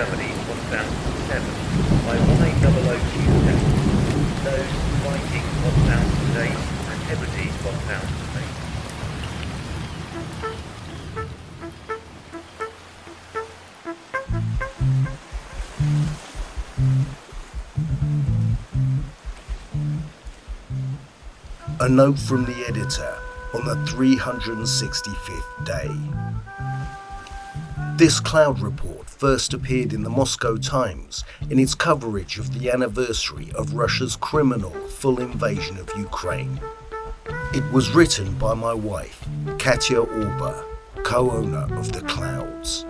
Germany 1007 by 1800 Those Viking 1008 and Hebrides 1008. A note from the editor on the 365th day. This cloud report first appeared in the Moscow Times in its coverage of the anniversary of Russia's criminal full invasion of Ukraine. It was written by my wife, Katya Auber, co-owner of The Clouds.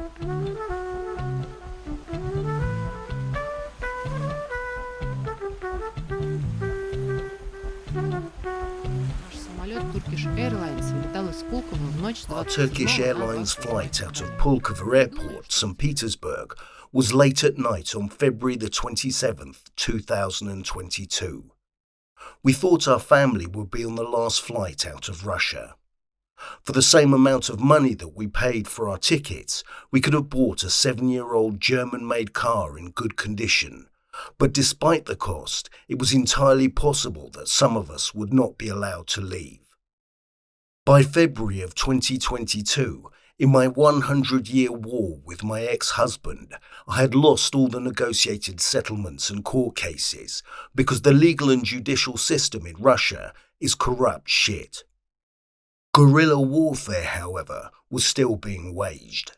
Our Turkish Airlines flight out of Pulkovo Airport, St. Petersburg, was late at night on February the 27th, 2022. We thought our family would be on the last flight out of Russia. For the same amount of money that we paid for our tickets, we could have bought a 7-year-old German-made car in good condition. But despite the cost, it was entirely possible that some of us would not be allowed to leave. By February of 2022, in my 100-year war with my ex-husband, I had lost all the negotiated settlements and court cases because the legal and judicial system in Russia is corrupt shit. Guerrilla warfare, however, was still being waged.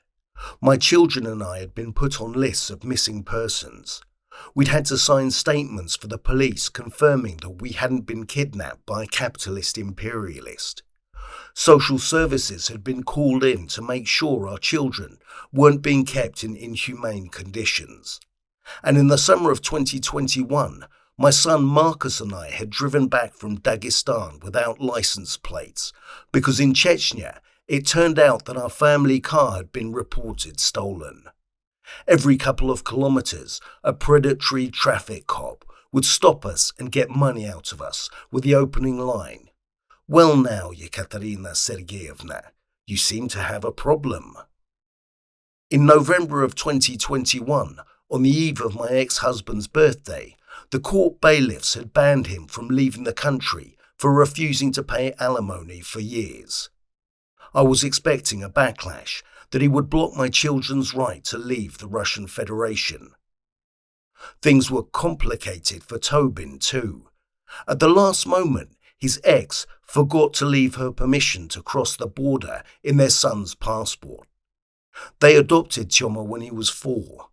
My children and I had been put on lists of missing persons. We'd had to sign statements for the police confirming that we hadn't been kidnapped by a capitalist imperialist. Social services had been called in to make sure our children weren't being kept in inhumane conditions. And in the summer of 2021, my son Marcus and I had driven back from Dagestan without license plates because in Chechnya it turned out that our family car had been reported stolen. Every couple of kilometers, a predatory traffic cop would stop us and get money out of us with the opening line, "Well now, Yekaterina Sergeyevna, you seem to have a problem." In November of 2021, on the eve of my ex-husband's birthday, the court bailiffs had banned him from leaving the country for refusing to pay alimony for years. I was expecting a backlash, that he would block my children's right to leave the Russian Federation. Things were complicated for Tobin too. At the last moment, his ex forgot to leave her permission to cross the border in their son's passport. They adopted Tyoma when he was 4.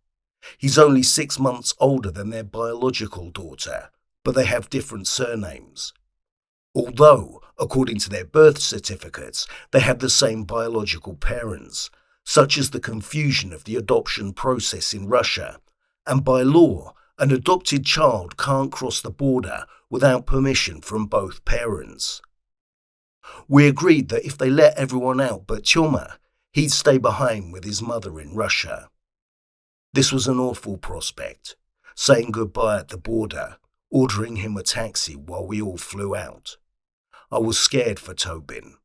He's only 6 months older than their biological daughter, but they have different surnames. Although, according to their birth certificates, they have the same biological parents, such as the confusion of the adoption process in Russia, and by law, an adopted child can't cross the border without permission from both parents. We agreed that if they let everyone out but Tyoma, he'd stay behind with his mother in Russia. This was an awful prospect, saying goodbye at the border, ordering him a taxi while we all flew out. I was scared for Tobin.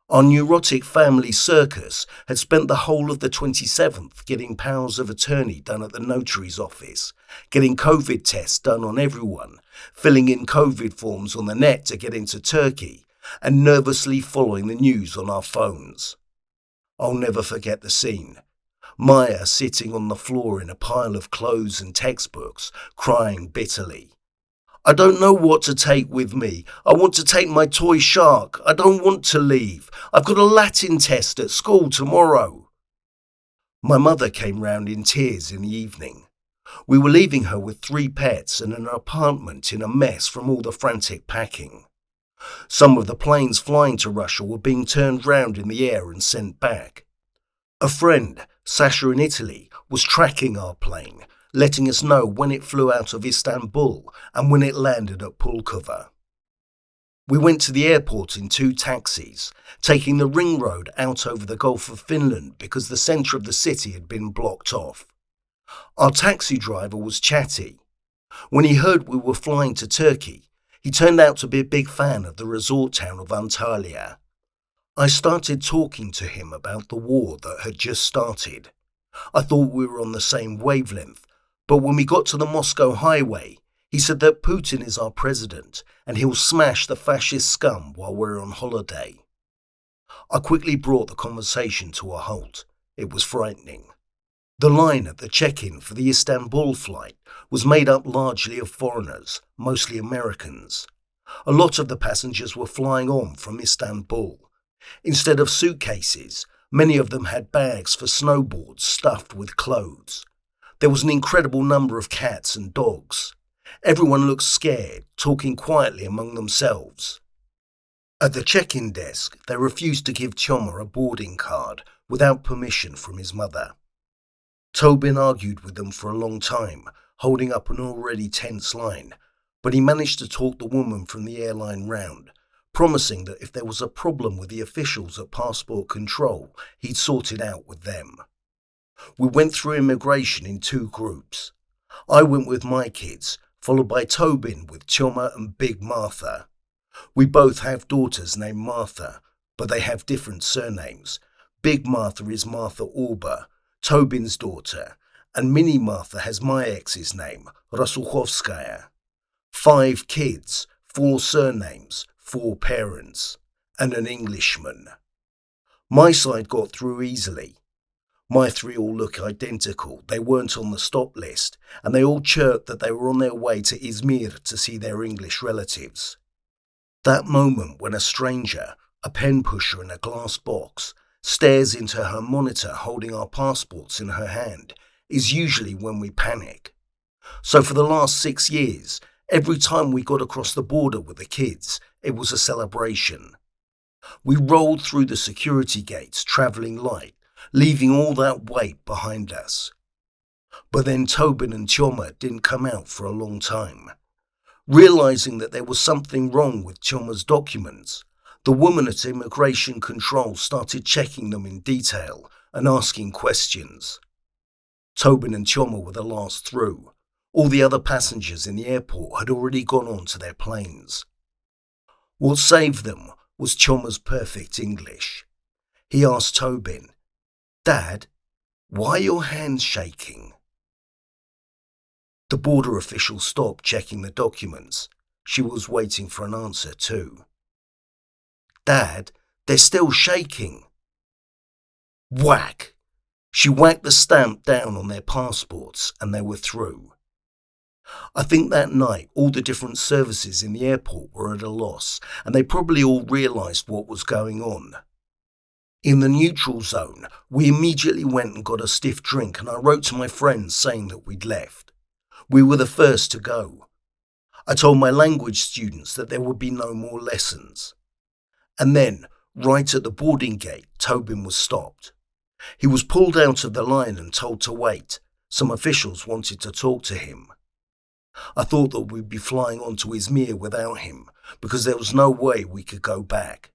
Our neurotic family circus had spent the whole of the 27th getting powers of attorney done at the notary's office, getting COVID tests done on everyone, filling in COVID forms on the net to get into Turkey, and nervously following the news on our phones. I'll never forget the scene. Maya sitting on the floor in a pile of clothes and textbooks, crying bitterly. "I don't know what to take with me. I want to take my toy shark. I don't want to leave. I've got a Latin test at school tomorrow." My mother came round in tears in the evening. We were leaving her with 3 pets and an apartment in a mess from all the frantic packing. Some of the planes flying to Russia were being turned round in the air and sent back. A friend, Sasha in Italy, was tracking our plane, letting us know when it flew out of Istanbul and when it landed at Pulkovo. We went to the airport in 2 taxis, taking the ring road out over the Gulf of Finland because the centre of the city had been blocked off. Our taxi driver was chatty. When he heard we were flying to Turkey, he turned out to be a big fan of the resort town of Antalya. I started talking to him about the war that had just started. I thought we were on the same wavelength, but when we got to the Moscow highway, he said that Putin is our president and he'll smash the fascist scum while we're on holiday. I quickly brought the conversation to a halt. It was frightening. The line at the check-in for the Istanbul flight was made up largely of foreigners, mostly Americans. A lot of the passengers were flying on from Istanbul. Instead of suitcases, many of them had bags for snowboards stuffed with clothes. There was an incredible number of cats and dogs. Everyone looked scared, talking quietly among themselves. At the check-in desk, they refused to give Toma a boarding card without permission from his mother. Tobin argued with them for a long time, holding up an already tense line, but he managed to talk the woman from the airline round, promising that if there was a problem with the officials at passport control, he'd sort it out with them. We went through immigration in 2 groups. I went with my kids, followed by Tobin with Toma and Big Martha. We both have daughters named Martha, but they have different surnames. Big Martha is Martha Auber, Tobin's daughter, and Mini Martha has my ex's name, Rasulkhovskaya. 5 kids, 4 surnames, 4 parents, and an Englishman. My side got through easily. My 3 all look identical. They weren't on the stop list, and they all chirped that they were on their way to Izmir to see their English relatives. That moment when a stranger, a pen pusher in a glass box, stares into her monitor holding our passports in her hand is usually when we panic. So for the last 6 years, every time we got across the border with the kids, it was a celebration. We rolled through the security gates, travelling light, leaving all that weight behind us. But then Tobin and Toma didn't come out for a long time. Realising that there was something wrong with Toma's documents, the woman at immigration control started checking them in detail and asking questions. Tobin and Toma were the last through. All the other passengers in the airport had already gone on to their planes. What saved them was Toma's perfect English. He asked Tobin, "Dad, why are your hands shaking?" The border official stopped checking the documents. She was waiting for an answer too. "Dad, they're still shaking." Whack! She whacked the stamp down on their passports and they were through. I think that night all the different services in the airport were at a loss and they probably all realised what was going on. In the neutral zone, we immediately went and got a stiff drink and I wrote to my friends saying that we'd left. We were the first to go. I told my language students that there would be no more lessons. And then, right at the boarding gate, Tobin was stopped. He was pulled out of the line and told to wait. Some officials wanted to talk to him. I thought that we'd be flying on to Izmir without him because there was no way we could go back.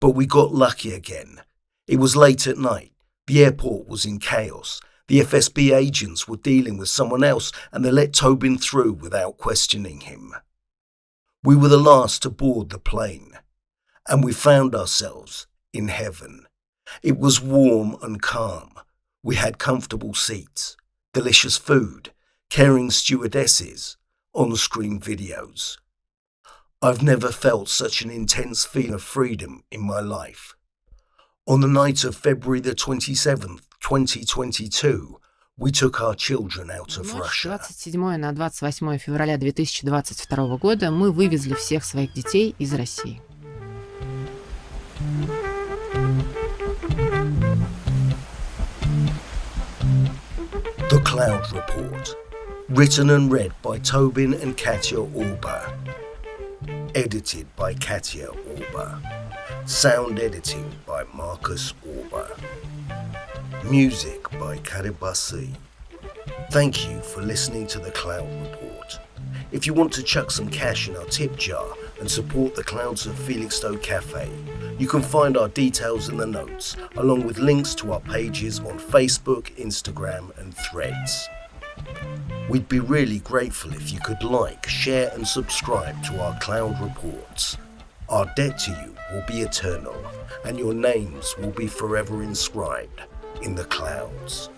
But we got lucky again. It was late at night. The airport was in chaos. The FSB agents were dealing with someone else and they let Tobin through without questioning him. We were the last to board the plane and we found ourselves in heaven. It was warm and calm. We had comfortable seats, delicious food, caring stewardesses, on-screen videos. I've never felt such an intense feeling of freedom in my life. On the night of February the 27th, 2022, we took our children out of Russia. 27 на 28 февраля 2022 года мы вывезли всех своих детей из России. The Cloud Report. Written and read by Tobin and Katya Auber. Edited by Katya Auber. Sound editing by Marcus Auber. Music by Karibasi. Thank you for listening to The Cloud Report. If you want to chuck some cash in our tip jar and support the Clouds of Felixstowe Cafe, you can find our details in the notes, along with links to our pages on Facebook, Instagram and Threads. We'd be really grateful if you could like, share and subscribe to our Cloud Reports. Our debt to you will be eternal and your names will be forever inscribed in the clouds.